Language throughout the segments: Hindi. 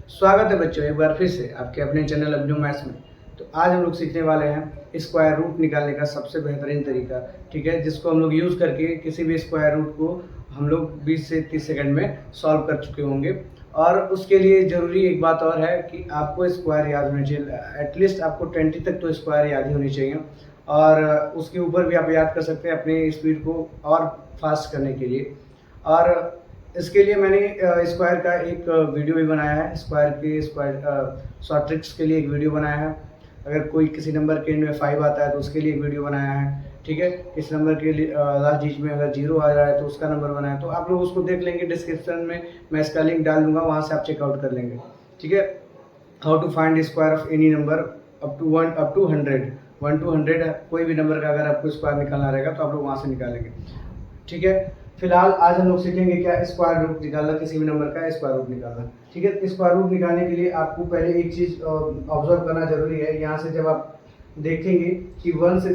स्वागत है बच्चों, एक बार फिर से आपके अपने चैनल अब्दू मैथ्स में। तो आज हम लोग सीखने वाले हैं स्क्वायर रूट निकालने का सबसे बेहतरीन तरीका, ठीक है, जिसको हम लोग यूज़ करके किसी भी स्क्वायर रूट को हम लोग 20 से 30 सेकंड में सॉल्व कर चुके होंगे। और उसके लिए ज़रूरी एक बात और है कि आपको स्क्वायर याद होनी चाहिए, एटलीस्ट आपको 20 तक तो स्क्वायर याद ही होनी चाहिए। और उसके ऊपर भी आप याद कर सकते हैं अपनी स्पीड को और फास्ट करने के लिए। और इसके लिए मैंने स्क्वायर का एक वीडियो भी बनाया है, स्क्वायर शॉर्ट ट्रिक्स के लिए एक वीडियो बनाया है। अगर कोई किसी नंबर के एंड में 5 आता है तो उसके लिए एक वीडियो बनाया है, ठीक है। इस नंबर के लिए लास्ट डिजिट में अगर 0 आ रहा है तो उसका नंबर बनाया है, तो आप लोग उसको देख लेंगे। डिस्क्रिप्शन में मैं इसका लिंक डाल दूंगा, वहाँ से आप चेकआउट कर लेंगे, ठीक है। How to find square of any number up to 100, 1 to 100 कोई भी नंबर का अगर आपको स्क्वायर निकालना रहेगा तो आप लोग वहाँ से निकालेंगे, ठीक है। फिलहाल आज हम लोग सीखेंगे क्या स्क्वायर रूट निकालना, किसी भी नंबर का स्क्वायर रूट निकालना, ठीक है। स्क्वायर रूट निकालने के लिए आपको पहले एक चीज़ ऑब्जर्व करना जरूरी है। यहाँ से जब आप देखेंगे कि 1 से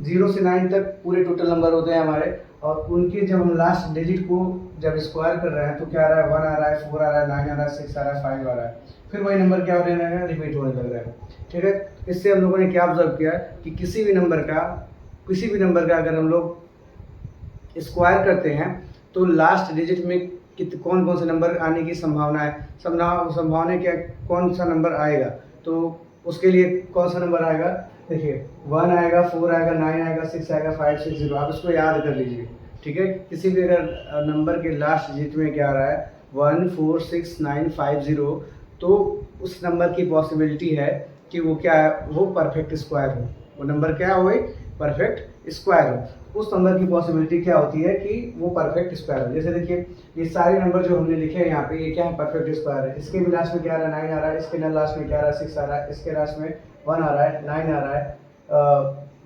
0 से 9 तक पूरे टोटल नंबर होते हैं हमारे, और उनके जब हम लास्ट डिजिट को जब स्क्वायर कर रहे हैं तो क्या आ रहा है, 1 आ रहा है, 4 आ रहा है, 9 आ रहा है, 6 आ रहा है, 5 आ रहा है, फिर वही नंबर क्या होने लगा है, रिपीट होने लग रहा है, ठीक है। इससे हम लोगों ने क्या ऑब्जर्व किया कि किसी भी नंबर का अगर हम लोग स्क्वायर करते हैं तो लास्ट डिजिट में कौन कौन से नंबर आने की संभावना है, संभावना क्या, कौन सा नंबर आएगा। तो उसके लिए कौन सा नंबर आएगा, देखिए 1 आएगा, 4 आएगा, 9 आएगा, 6 आएगा, 5 6 0, आप इसको याद कर लीजिए, ठीक है। किसी भी अगर नंबर के लास्ट डिजिट में क्या आ रहा है 1 4 6 9 5 0, तो उस नंबर की पॉसिबिलिटी है कि वो क्या है, वो परफेक्ट स्क्वायर हो। वो नंबर क्या हो, परफेक्ट स्क्वायर हो। उस नंबर की पॉसिबिलिटी क्या होती है कि वो परफेक्ट स्क्वायर हो। जैसे देखिए ये सारे नंबर जो हमने लिखे हैं यहाँ पे, ये क्या है, परफेक्ट स्क्वायर है। इसके भी लास्ट में क्या आ रहा है, 9 आ रहा है, इसके लास्ट में क्या आ रहा है, 6 आ रहा है, इसके लास्ट में 1 आ रहा है, 9 आ रहा है,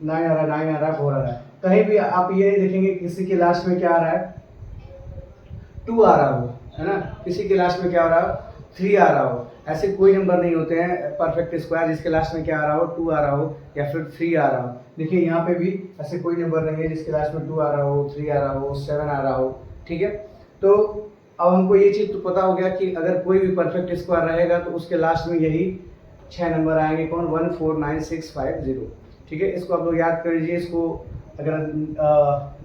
9 आ रहा है, 9 आ रहा है, 4 आ रहा है। कहीं भी आप ये नहीं देखेंगे किसी के लास्ट में क्या आ रहा है, 2 आ रहा हो, है ना, किसी के लास्ट में क्या आ रहा हो, 3 आ रहा हो। ऐसे कोई नंबर नहीं होते हैं परफेक्ट स्क्वायर जिसके लास्ट में क्या आ रहा हो, 2 आ रहा हो या फिर 3 आ रहा हो। देखिए यहाँ पे भी ऐसे कोई नंबर नहीं है जिसके लास्ट में 2 आ रहा हो, 3 आ रहा हो, 7 आ रहा हो, ठीक है। तो अब हमको ये चीज़ तो पता हो गया कि अगर कोई भी परफेक्ट स्क्वायर रहेगा तो उसके लास्ट में यही 6 नंबर आएंगे, कौन, 1 4 9 6 5 0, ठीक है। इसको आप लोग याद कर लीजिए। इसको अगर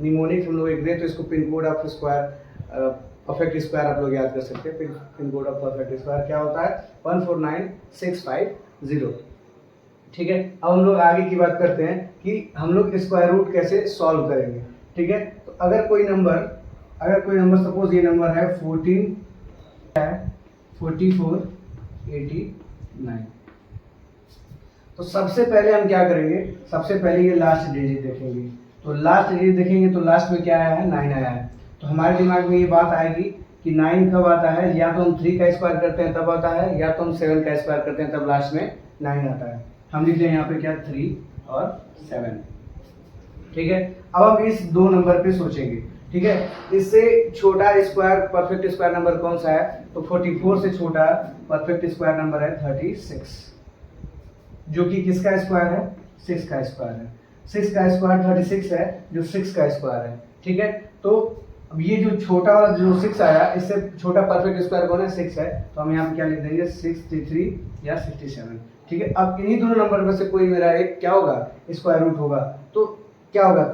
निमोनिक हम लोग एक दें तो इसको pin code of square, perfect square आप लोग याद कर सकते हैं। Pin code of perfect square क्या होता है, 149650, ठीक है। अब हम लोग आगे की बात करते हैं कि हम लोग स्क्वायर रूट कैसे सॉल्व करेंगे, ठीक है। तो अगर कोई नंबर सपोज ये नंबर है 14 है 44 89, तो सबसे पहले हम क्या करेंगे, सबसे पहले ये लास्ट डिजिट देखेंगे। तो लास्ट डिजिट देखेंगे तो लास्ट में क्या आया है, 9 आया है। तो हमारे दिमाग में ये बात आएगी कि 9 कब आता है, या तो हम 3 का स्क्वायर करते हैं तब आता है, या तो हम 7 का स्क्वायर करते हैं तब लास्ट में 9 आता है। हम लिख लें यहाँ पे क्या, 3 और 7, ठीक है। अब हम इस दो नंबर पे सोचेंगे, ठीक है। इससे छोटा स्क्वायर परफेक्ट स्क्वायर नंबर कौन सा है, तो 44 से छोटा परफेक्ट स्क्वायर नंबर है 36, जो कि किसका स्क्वायर है, 6 का स्क्वायर है। 6 का स्क्वायर 36 है, जो 6 का स्क्वायर है, ठीक है। तो अब ये जो छोटा वाला जो 6 आया, इससे छोटा परफेक्ट स्क्वायर कौन है, 6 है। तो हम यहाँ पे क्या लिख देंगे, 63 या 67, ठीक है। अब इन्हीं दोनों नंबर में से कोई मेरा एक क्या होगा, स्क्वायर रूट होगा। तो क्या होगा,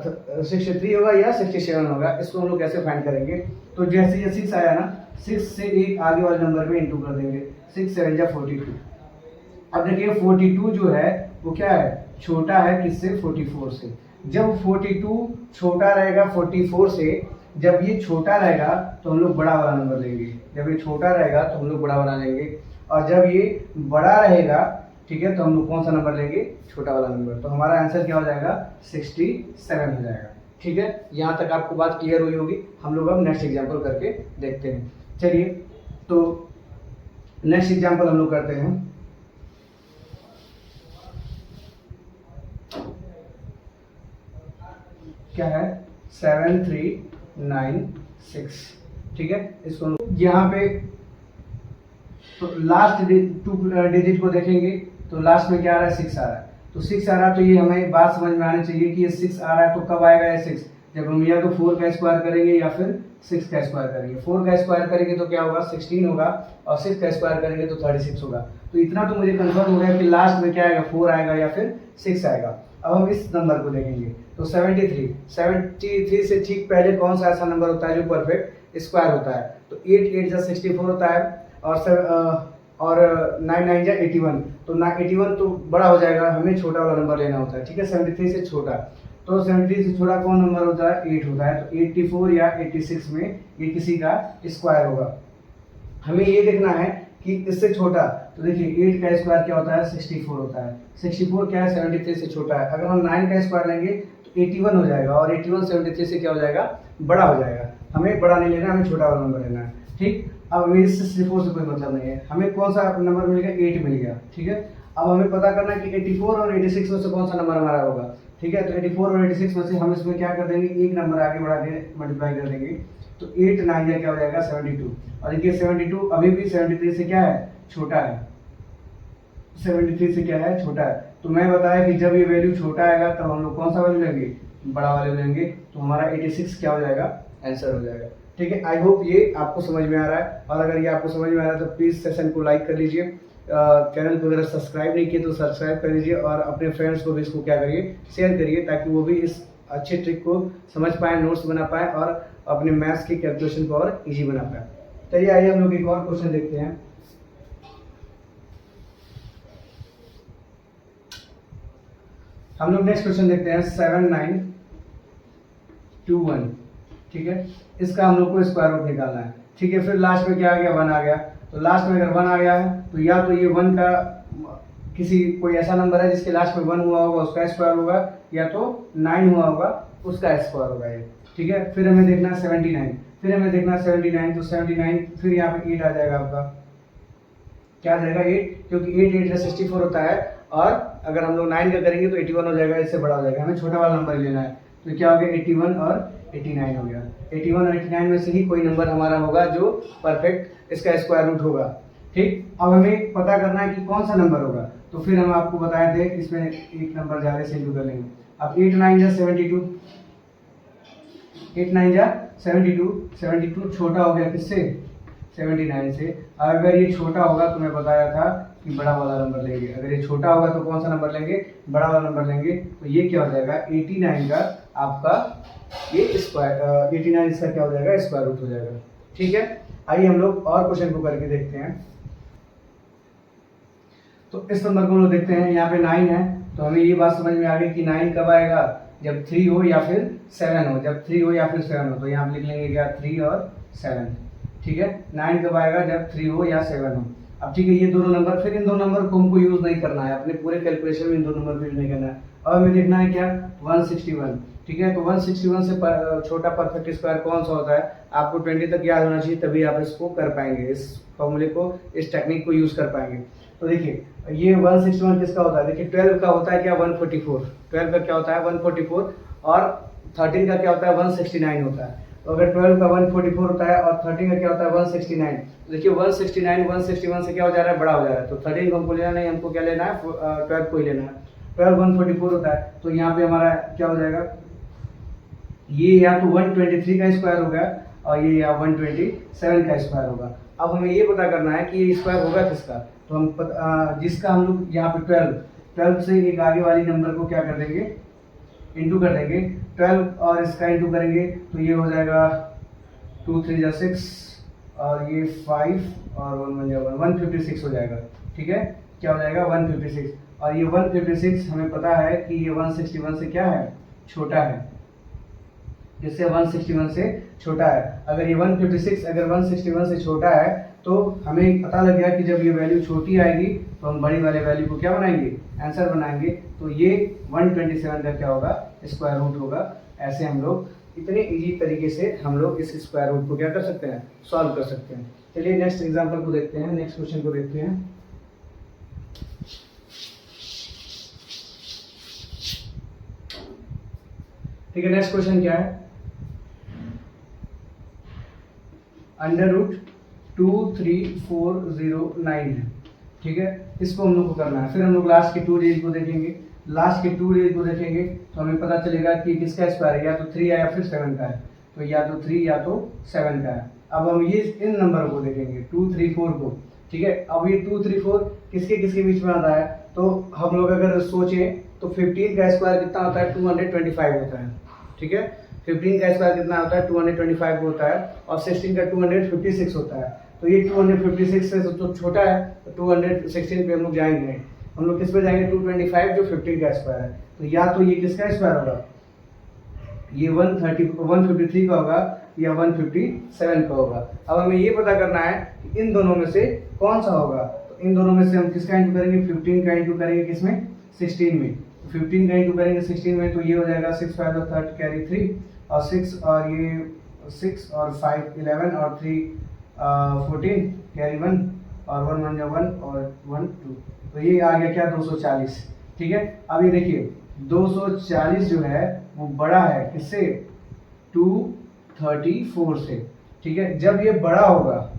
63 होगा या 67 होगा। इसको हम लोग कैसे फाइंड करेंगे, तो जैसे ये 6 आया ना, 6 से एक आगे वाले नंबर में इंटू कर देंगे, 6 7 या 42। अब देखिए 42 जो है वो क्या है, छोटा है किससे, 44 से। जब 42 छोटा रहेगा 44 से, जब ये छोटा रहेगा तो हम लोग बड़ा वाला नंबर लेंगे। जब ये छोटा रहेगा तो हम लोग बड़ा वाला लेंगे, और जब ये बड़ा रहेगा, ठीक है, तो हम लोग कौन सा नंबर लेंगे, छोटा वाला नंबर। तो हमारा आंसर क्या हो जाएगा, 67 हो जाएगा, ठीक है। यहाँ तक आपको बात क्लियर हुई होगी। हम लोग अब नेक्स्ट एग्जाम्पल करके देखते हैं। चलिए तो नेक्स्ट एग्जाम्पल हम लोग करते हैं। क्या है, 7396, ठीक है। इसको यहाँ पे तो लास्ट 2 डिजिट को देखेंगे तो लास्ट में क्या आ रहा है, 6 आ रहा है। तो 6 आ रहा है, तो ये हमें बात समझ में आनी चाहिए कि ये 6 आ रहा है तो कब आएगा ये 6, जब हम या तो 4 का स्क्वायर करेंगे या फिर 6 का स्क्वायर करेंगे। 4 का स्क्वायर करेंगे तो क्या होगा 16 होगा, और 6 का स्क्वायर करेंगे तो 36 होगा। तो इतना तो मुझे कंफर्म हो गया कि लास्ट में क्या आएगा, 4 आएगा या फिर 6 आएगा। अब हम इस नंबर को देखेंगे तो 73 से ठीक पहले कौन सा ऐसा नंबर होता है जो परफेक्ट स्क्वायर होता है, तो 8 8 जा 64 होता है, और 9 9 जा 81, तो 81 तो बड़ा हो जाएगा, हमें छोटा वाला नंबर लेना होता है, ठीक है, 73 से छोटा। तो 73 से छोटा कौन नंबर होता है, 8 होता है, तो 84 या 86 में ये किसी का स्क्वायर होगा। हमें ये देखना है कि इससे छोटा, तो देखिए 8 का स्क्वायर क्या होता है, 64 होता है, 64 क्या है, 73 से छोटा है। अगर हम 9 का स्क्वायर लेंगे तो 81 हो जाएगा, और 81 73 से क्या हो जाएगा, बड़ा हो जाएगा। हमें बड़ा नहीं लेना, हमें छोटा वाला नंबर लेना है, ठीक। अब हमें 64 से कोई मतलब नहीं है, हमें कौन सा नंबर मिल गया, 8 मिल गया, ठीक है। अब हमें पता करना है कि 84 और 86 में से कौन सा नंबर हमारा होगा, ठीक है। तो 84 और 86 में से हम इसमें क्या कर देंगे, एक नंबर आगे बढ़ा के मल्टीप्लाई कर देंगे, तो 8 9 क्या हो जाएगा, 72। और देखिए 72 अभी भी 73 से क्या है, छोटा है, 73 से क्या है, छोटा है। तो मैं बताया कि जब ये वैल्यू छोटा आएगा तब हम लोग कौन सा वैल्यू लेंगे, बड़ा वैल्यू लेंगे, तो हमारा 86 क्या हो जाएगा, आंसर हो जाएगा, ठीक है। आई होप ये आपको समझ में आ रहा है, और अगर ये आपको समझ में आ रहा है तो प्लीज़ सेशन को लाइक कर लीजिए, चैनल को अगर सब्सक्राइब नहीं किए तो सब्सक्राइब कर लीजिए, और अपने फ्रेंड्स को भी इसको क्या करिए, शेयर करिए, ताकि वो भी इस अच्छे ट्रिक को समझ पाए, नोट्स बना पाए, और अपने मैथ्स की कैलकुलेशन को और ईजी बना पाए। चलिए आइए हम लोग एक और क्वेश्चन देखते हैं। हम लोग नेक्स्ट क्वेश्चन देखते हैं 7921, ठीक है। इसका हम लोग को स्क्वायर रूट निकालना है, ठीक है। फिर लास्ट में क्या आ गया, 1 आ गया, तो लास्ट में अगर 1 आ गया है तो या तो ये 1 का किसी कोई ऐसा नंबर है जिसके लास्ट में 1 हुआ होगा उसका स्क्वायर होगा, या तो 9 हुआ होगा उसका स्क्वायर होगा ये, ठीक है। फिर हमें देखना 79, फिर हमें देखना 79, तो 79 फिर यहाँ पे 8 आ जाएगा आपका, क्या आ जाएगा 8, क्योंकि 8 8 से 64 होता है, और अगर हम लोग 9 का करेंगे तो 81 हो जाएगा, इससे बड़ा हो जाएगा, हमें छोटा वाला नंबर लेना है। तो क्या हो गया, 81 और 89 हो गया। 81 और 89 में से ही कोई नंबर हमारा होगा जो परफेक्ट इसका स्क्वायर रूट होगा, ठीक। अब हमें पता करना है कि कौन सा नंबर होगा, तो फिर हम आपको बताए थे इसमें एक नंबर ज़्यादा से इंटू कर लेंगे। अब 8 9 जा 72, 8 9 जा 72, 72 छोटा हो गया किससे, 79 से। अगर ये छोटा होगा तो मैं बताया था कि बड़ा वाला नंबर लेंगे, अगर ये छोटा होगा तो कौन सा नंबर लेंगे, बड़ा वाला नंबर लेंगे। तो ये क्या हो जाएगा, 89 का आपका ये स्क्वायर, 89 इसका क्या हो जाएगा, स्क्वायर रूट हो जाएगा, ठीक है। आइए हम लोग और क्वेश्चन को करके देखते हैं। तो इस नंबर को हम लोग देखते हैं, यहाँ पे 9 है, तो हमें ये बात समझ में आ गई कि 9 कब आएगा, जब 3 हो या फिर 7 हो, जब 3 हो या फिर 7 हो, तो यहाँ लिख लेंगे क्या, 3 और 7, ठीक है। 9 कब आएगा, जब 3 हो या 7 हो। अब ठीक है, ये दोनों नंबर, फिर इन दोनों नंबर को हमको यूज नहीं करना है, अपने पूरे कैलकुलेशन में इन दोनों नंबर को यूज नहीं करना है। अब हमें देखना है क्या, 161, ठीक है। तो 161 से छोटा परफेक्ट स्क्वायर कौन सा होता है, आपको 20 तक याद होना चाहिए, तभी आप इसको कर पाएंगे, इस फॉर्मूले को, इस टेक्निक को यूज कर पाएंगे। तो देखिए ये 161 किसका होता है, देखिए 12 का होता है क्या, 144, 12 का क्या होता है 144, और 13 का क्या होता है 169 होता है। तो अगर 12 का 144 होता है और 13 का क्या होता है 169, तो देखिए 169 161 से क्या हो जा रहा है, बड़ा हो जा रहा है। तो 13 को हमको लेना नहीं, हमको क्या लेना है, 12 को ही लेना है। 12 144 होता है, तो यहाँ पे हमारा क्या हो जाएगा, ये या तो 123 का स्क्वायर होगा, और ये या 127 का स्क्वायर होगा। अब हमें ये पता करना है कि ये स्क्वायर होगा किसका, तो हम जिसका हम लोग यहाँ पे 12 से एक आगे वाली नंबर को क्या कर देंगे, इंटू कर देंगे, 12 और इसका इंटू करेंगे, तो ये हो जाएगा 2 3 जा 6, और ये 5 और 1 1 जा 1, 156 हो जाएगा, ठीक है। क्या हो जाएगा 156, और ये 156 हमें पता है कि ये 161 से क्या है, छोटा है, जिससे 161 से छोटा है। अगर ये 156 अगर 161 से छोटा है, तो हमें पता लग गया कि जब ये वैल्यू छोटी आएगी तो हम बड़ी वाले वैल्यू को क्या बनाएंगे, आंसर बनाएंगे। तो ये 127 का क्या होगा, स्क्वायर रूट होगा। ऐसे हम लोग इतने इजी तरीके से हम लोग इस स्क्वायर रूट को क्या कर सकते हैं, सॉल्व कर सकते हैं। चलिए नेक्स्ट एग्जांपल को देखते हैं, नेक्स्ट क्वेश्चन को देखते हैं। ठीक है, नेक्स्ट क्वेश्चन क्या है, √23409 है, ठीक है। इसको हम लोग को करना है। फिर हम लोग लास्ट के 2 डिजिट को देखेंगे, लास्ट के 2 डिजिट को देखेंगे तो हमें पता चलेगा कि किसका स्क्वायर है, या तो 3 है या फिर 7 का है। तो या तो 3 या तो 7 का है। अब हम ये इन नंबर को देखेंगे 2 3 4 को, ठीक है। अब ये 2 3 4 किसके किसके बीच में आता है, तो हम लोग अगर सोचें तो 15 का स्क्वायर कितना होता है, 225 होता है, ठीक है। 15 का स्क्वायर कितना होता है, 225 होता है, और 16 का 256 होता है। तो ये 256 से तो छोटा है, तो 216 पे हम लोग जाएंगे नहीं, हम लोग किस पे जाएंगे, 225 जो 15 का स्क्वायर है। तो या तो ये किसका स्क्वायर होगा, ये 153 का होगा या 157 का होगा। अब हमें ये पता करना है कि इन दोनों में से कौन सा होगा। तो इन दोनों में से हम किसका इंटू करेंगे, 15 का इंटू करेंगे किसमें, 16 में। 15 का इंटू करेंगे 16 में, तो ये हो जाएगा 6 5 और 30 कैरी 3 और 6 और ये 6 और 5 11 और 3 14 कैरी 1 और 1 1 1 और 1 2। तो ये आ गया क्या, 240, ठीक है। अब ये देखिए 240 जो है वो बड़ा है किससे, 234 से, ठीक है। जब ये बड़ा होगा,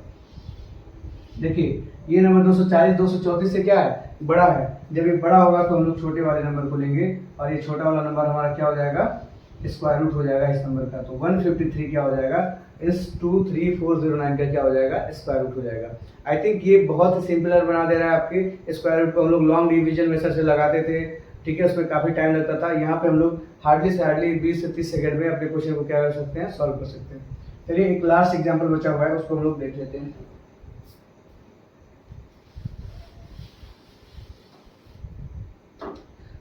देखिए ये नंबर 240 234 से क्या है, बड़ा है। जब ये बड़ा होगा तो हम लोग छोटे वाले नंबर को लेंगे, और ये छोटा वाला नंबर हमारा क्या हो जाएगा, स्क्वायर रूट हो जाएगा इस नंबर का। तो 153 क्या हो जाएगा, इस 23409 का क्या हो जाएगा, स्क्वायर रूट हो जाएगा। आई थिंक ये बहुत ही सिंपलर बना दे रहा है आपके। स्क्वायर रूट को हम लोग लॉन्ग डिवीजन मेथड से लगाते थे, ठीक है, उसमें काफ़ी टाइम लगता था। यहाँ पे हम लोग हार्डली से हार्डली 20 से 30 सेकंड में अपने क्वेश्चन को क्या कर सकते हैं, सॉल्व कर सकते हैं। चलिए एक लास्ट एग्जाम्पल बचा हुआ है, उसको हम लोग देख लेते हैं।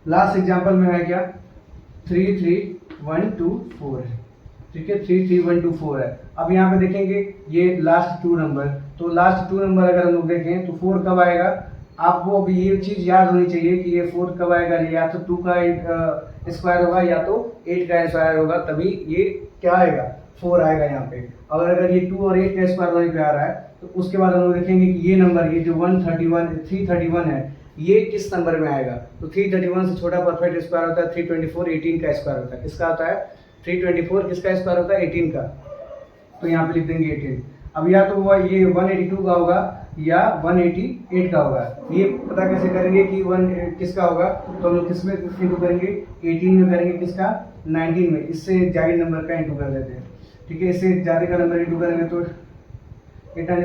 लास्ट एग्जाम्पल में है क्या, 33124 है, ठीक है, 33124 है। अब यहाँ पे देखेंगे ये लास्ट 2 नंबर, तो लास्ट 2 नंबर अगर हम लोग देखें तो 4 कब आएगा, आपको अभी ये चीज याद होनी चाहिए कि ये 4 कब आएगा, या तो 2 का स्क्वायर होगा या तो 8 का स्क्वायर होगा, तभी ये क्या आएगा, 4 आएगा यहाँ पे। और अगर ये 2 और 8 का स्क्वायर वहीं पे आ रहा है तो उसके बाद हम लोग देखेंगे कि ये नंबर, ये जो 331 है, ये किस नंबर में आएगा। तो 331 से छोटा परफेक्ट स्क्वायर होता है 324, 18 का स्क्वायर होता है। किसका होता है, 324 किसका स्क्वायर होता है, 18 का। तो यहाँ पे लिख देंगे 18। अब या तो वो ये 182 का होगा या 188 का होगा। ये पता कैसे करेंगे कि 1 किसका होगा, तो हम लोग किस में इंटू करेंगे, 18 में करेंगे, किसका, 19 में। इससे जायद नंबर का इंटू कर देते हैं, ठीक है। इससे ज़्यादा का नंबर इंटू करेंगे तो 8 1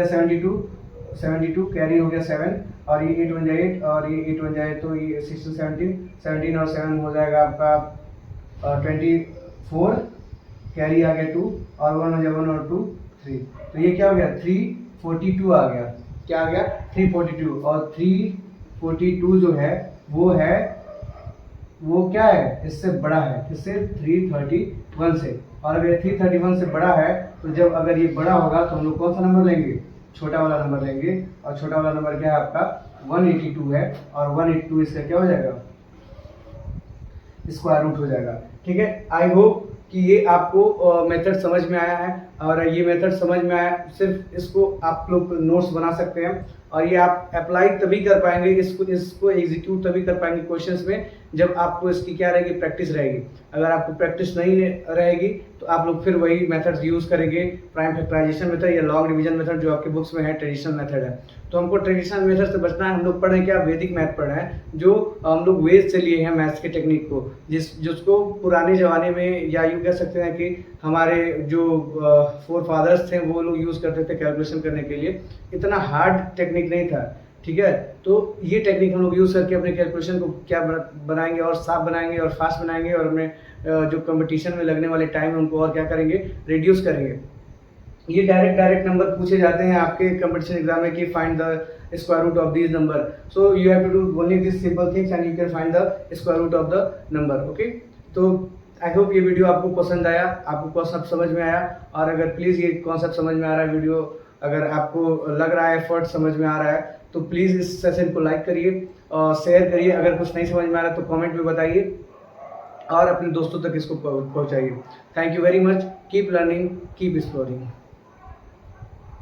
72 कैरी हो गया 7, और ये 8 1 8 और ये 8 1 तो ये 16 17 और 7 हो जाएगा आपका 24, कैरी आ गया 2 और 1 1 और 2 3। तो ये क्या हो गया, 342 आ गया। क्या आ गया, 342। और 342 जो है वो क्या है, इससे बड़ा है, किससे, 331 से। और अगर 331 से बड़ा है तो जब अगर ये बड़ा होगा तो हम लोग कौन सा नंबर लेंगे, छोटा वाला नंबर लेंगे। और छोटा वाला नंबर क्या है आपका, 182 है, और 182 इसका क्या हो जाएगा, स्क्वायर रूट हो जाएगा, ठीक है। आई होप कि ये आपको मेथड समझ में आया है, और ये मेथड समझ में आया, सिर्फ इसको आप लोग नोट्स बना सकते हैं, और ये आप अप्लाई तभी कर पाएंगे, इसको एग्जीक्यूट तभी कर पाएंगे क्वेश्चंस में जब आपको इसकी क्या रहेगी, प्रैक्टिस रहेगी। अगर आपको प्रैक्टिस नहीं रहेगी तो आप लोग फिर वही मेथड्स यूज़ करेंगे, प्राइम फैक्टराइजेशन मेथड या लॉन्ग डिवीजन मेथड जो आपके बुक्स में है, ट्रेडिशनल मेथड है। तो हमको ट्रेडिशनल मेथड से बचना है। हम लोग पढ़ रहे हैं क्या, वैदिक मैथ पढ़ रहे हैं, जो हम लोग वेद से लिए हैं मैथ्स के टेक्निक को, जिसको पुराने ज़माने में, या यूँ कह सकते हैं कि हमारे जो फोर फादर्स थे वो लोग यूज़ करते थे कैलकुलेशन करने के लिए। इतना हार्ड टेक्निक नहीं था, ठीक है। तो ये टेक्निक हम लोग यूज़ करके अपने कैलकुलेशन को क्या बनाएंगे, और साफ बनाएंगे और फास्ट बनाएंगे, और अपने जो कंपटीशन में लगने वाले टाइम है उनको और क्या करेंगे, रिड्यूस करेंगे। ये डायरेक्ट नंबर पूछे जाते हैं आपके कंपटीशन एग्जाम में कि find the square root of this number, so you have to do only this simple things and you can find the square root of the number, okay. तो आई होप ये वीडियो आपको पसंद आया, आपको कॉन्सेप्ट समझ में आया। और अगर प्लीज़ ये कॉन्सेप्ट समझ में आ रहा है, वीडियो अगर आपको लग रहा है एफर्ट समझ में आ रहा है, तो प्लीज़ इस सेशन को लाइक करिए और शेयर करिए। अगर कुछ नहीं समझ में आ रहा है तो कमेंट में बताइए, और अपने दोस्तों तक इसको पहुंचाइए। Thank you very much, keep learning, keep exploring.